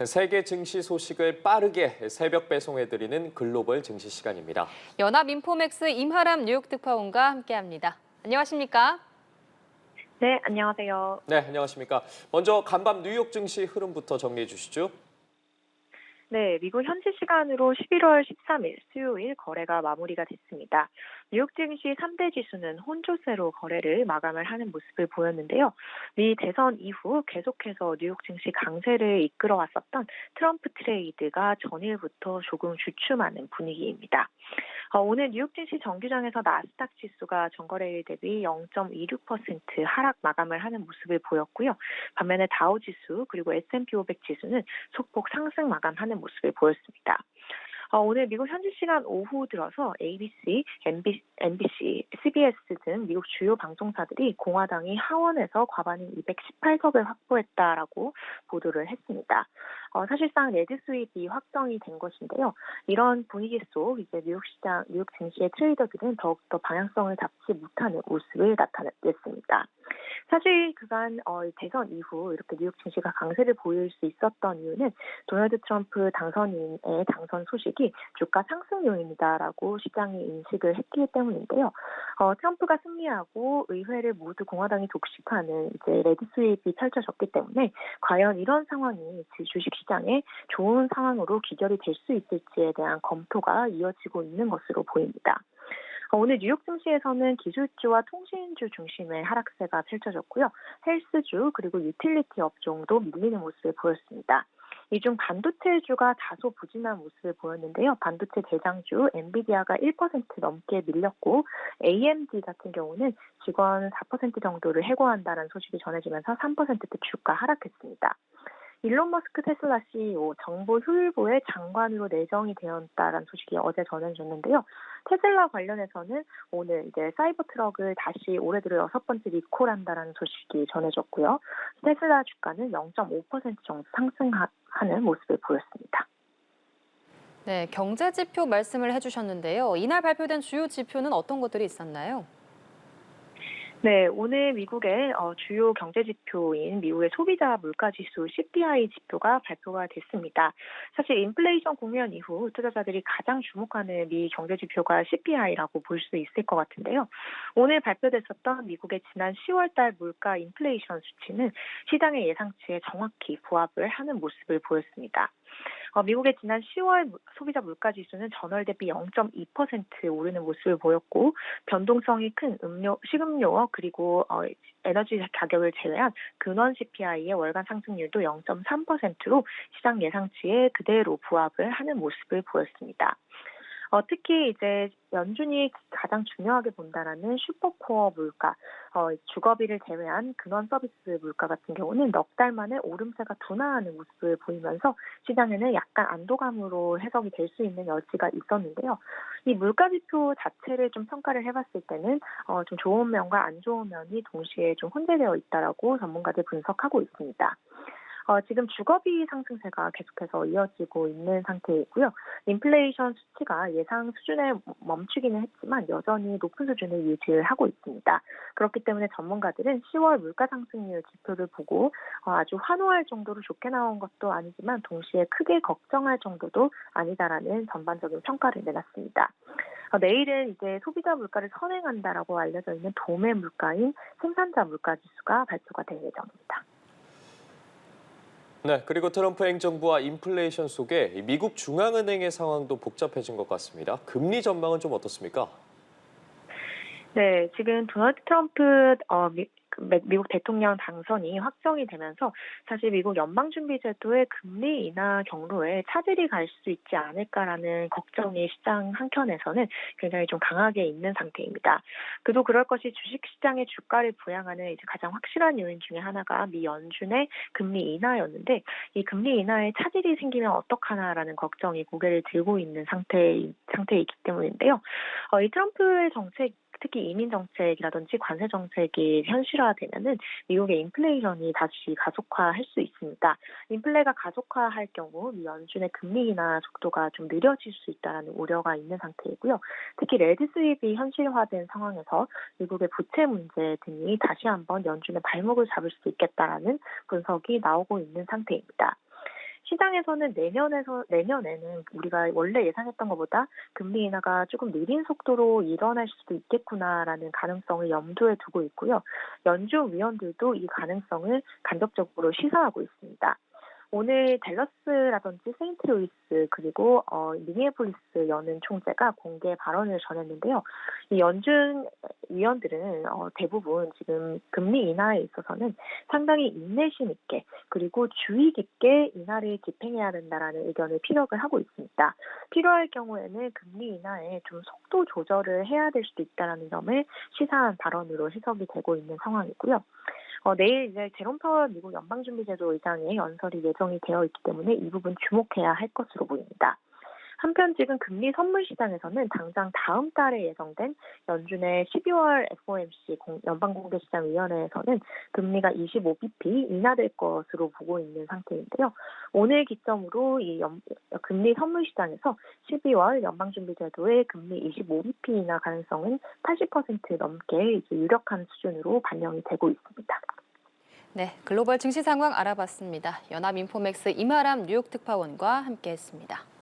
세계 증시 소식을 빠르게 새벽 배송해드리는 글로벌 증시 시간입니다. 연합인포맥스 임하람 뉴욕 특파원과 함께합니다. 안녕하십니까? 네, 안녕하세요. 네, 안녕하십니까. 먼저 간밤 뉴욕 증시 흐름부터 정리해 주시죠. 네, 미국 현지 시간으로 11월 13일 수요일 거래가 마무리가 됐습니다. 뉴욕 증시 3대 지수는 혼조세로 거래를 마감을 하는 모습을 보였는데요. 미 대선 이후 계속해서 뉴욕 증시 강세를 이끌어왔었던 트럼프 트레이드가 전일부터 조금 주춤하는 분위기입니다. 오늘 뉴욕 증시 정규장에서 나스닥 지수가 전거래일 대비 0.26% 하락 마감을 하는 모습을 보였고요. 반면에 다우 지수 그리고 S&P 500 지수는 소폭 상승 마감하는 모습을 보였습니다. 오늘 미국 현지 시간 오후 들어서 ABC, NBC, CBS 등 미국 주요 방송사들이 공화당이 하원에서 과반인 218석을 확보했다라고 보도를 했습니다. 사실상 레드 스윕이 확정이 된 것인데요. 이런 분위기 속 이제 뉴욕 증시의 트레이더들은 더욱더 방향성을 잡지 못하는 모습을 나타냈습니다. 사실 그간 대선 이후 이렇게 뉴욕 증시가 강세를 보일 수 있었던 이유는 도널드 트럼프 당선인의 당선 소식이 주가 상승 요인이다라고 시장이 인식을 했기 때문인데요. 트럼프가 승리하고 의회를 모두 공화당이 독식하는 이제 레드 스윕이 펼쳐졌기 때문에 과연 이런 상황이 주식 시장에 좋은 상황으로 귀결이 될 수 있을지에 대한 검토가 이어지고 있는 것으로 보입니다. 오늘 뉴욕 증시에서는 기술주와 통신주 중심의 하락세가 펼쳐졌고요. 헬스주 그리고 유틸리티 업종도 밀리는 모습을 보였습니다. 이 중 반도체주가 다소 부진한 모습을 보였는데요. 반도체 대장주 엔비디아가 1% 넘게 밀렸고 AMD 같은 경우는 직원 4% 정도를 해고한다는 소식이 전해지면서 3%대 주가 하락했습니다. 일론 머스크 테슬라 CEO 정보 효율부의 장관으로 내정이 되었다는 소식이 어제 전해졌는데요. 테슬라 관련해서는 오늘 이제 사이버 트럭을 다시 올해 들어 6번째 리콜한다는 소식이 전해졌고요. 테슬라 주가는 0.5% 정도 상승하는 모습을 보였습니다. 네, 경제 지표 말씀을 해주셨는데요. 이날 발표된 주요 지표는 어떤 것들이 있었나요? 네, 오늘 미국의 주요 경제 지표인 미국의 소비자 물가 지수 CPI 지표가 발표가 됐습니다. 사실 인플레이션 국면 이후 투자자들이 가장 주목하는 미 경제 지표가 CPI라고 볼 수 있을 것 같은데요. 오늘 발표됐었던 미국의 지난 10월 달 물가 인플레이션 수치는 시장의 예상치에 정확히 부합을 하는 모습을 보였습니다. 미국의 지난 10월 소비자 물가 지수는 전월 대비 0.2% 오르는 모습을 보였고 변동성이 큰 식음료 그리고 에너지 가격을 제외한 근원 CPI의 월간 상승률도 0.3%로 시장 예상치에 그대로 부합을 하는 모습을 보였습니다. 특히 이제 연준이 가장 중요하게 본다라는 슈퍼코어 물가, 주거비를 제외한 근원 서비스 물가 같은 경우는 넉 달 만에 오름세가 둔화하는 모습을 보이면서 시장에는 약간 안도감으로 해석이 될 수 있는 여지가 있었는데요. 이 물가 지표 자체를 좀 평가를 해봤을 때는 좀 좋은 면과 안 좋은 면이 동시에 좀 혼재되어 있다라고 전문가들 분석하고 있습니다. 지금 주거비 상승세가 계속해서 이어지고 있는 상태이고요. 인플레이션 수치가 예상 수준에 멈추기는 했지만 여전히 높은 수준을 유지를 하고 있습니다. 그렇기 때문에 전문가들은 10월 물가 상승률 지표를 보고 아주 환호할 정도로 좋게 나온 것도 아니지만 동시에 크게 걱정할 정도도 아니다라는 전반적인 평가를 내놨습니다. 내일은 이제 소비자 물가를 선행한다라고 알려져 있는 도매 물가인 생산자 물가 지수가 발표가 될 예정입니다. 네, 그리고 트럼프 행정부와 인플레이션 속에 미국 중앙은행의 상황도 복잡해진 것 같습니다. 금리 전망은 좀 어떻습니까? 네, 지금 도널드 트럼프 미국 대통령 당선이 확정이 되면서 사실 미국 연방준비제도의 금리 인하 경로에 차질이 갈 수 있지 않을까라는 걱정이 시장 한켠에서는 굉장히 좀 강하게 있는 상태입니다. 그도 그럴 것이 주식시장의 주가를 부양하는 이제 가장 확실한 요인 중에 하나가 미 연준의 금리 인하였는데 이 금리 인하에 차질이 생기면 어떡하나라는 걱정이 고개를 들고 있는 상태이기 때문인데요. 이 트럼프의 정책 특히 이민 정책이라든지 관세 정책이 현실화되면은 미국의 인플레이션이 다시 가속화할 수 있습니다. 인플레가 가속화할 경우 미 연준의 금리 인하 속도가 좀 느려질 수 있다는 우려가 있는 상태이고요. 특히 레드 스윕이 현실화된 상황에서 미국의 부채 문제 등이 다시 한번 연준의 발목을 잡을 수 있겠다라는 분석이 나오고 있는 상태입니다. 시장에서는 내년에는 우리가 원래 예상했던 것보다 금리 인하가 조금 느린 속도로 일어날 수도 있겠구나라는 가능성을 염두에 두고 있고요. 연준 위원들도 이 가능성을 간접적으로 시사하고 있습니다. 오늘 댈러스라든지 세인트루이스 그리고 미니애폴리스 연은 총재가 공개 발언을 전했는데요. 이 연준 위원들은 대부분 지금 금리 인하에 있어서는 상당히 인내심 있게 그리고 주의 깊게 인하를 집행해야 된다라는 의견을 피력을 하고 있습니다. 필요할 경우에는 금리 인하에 좀 속도 조절을 해야 될 수도 있다는 점을 시사한 발언으로 해석이 되고 있는 상황이고요. 내일 이제 제롬 파월 미국 연방준비제도 의장의 연설이 예정이 되어 있기 때문에 이 부분 주목해야 할 것으로 보입니다. 한편 지금 금리 선물 시장에서는 당장 다음 달에 예정된 연준의 12월 FOMC 연방공개시장위원회에서는 금리가 25bp 인하될 것으로 보고 있는 상태인데요. 오늘 기점으로 이 금리 선물 시장에서 12월 연방준비제도의 금리 25bp 인하 가능성은 80% 넘게 이제 유력한 수준으로 반영이 되고 있습니다. 네, 글로벌 증시 상황 알아봤습니다. 연합인포맥스 이마람 뉴욕 특파원과 함께했습니다.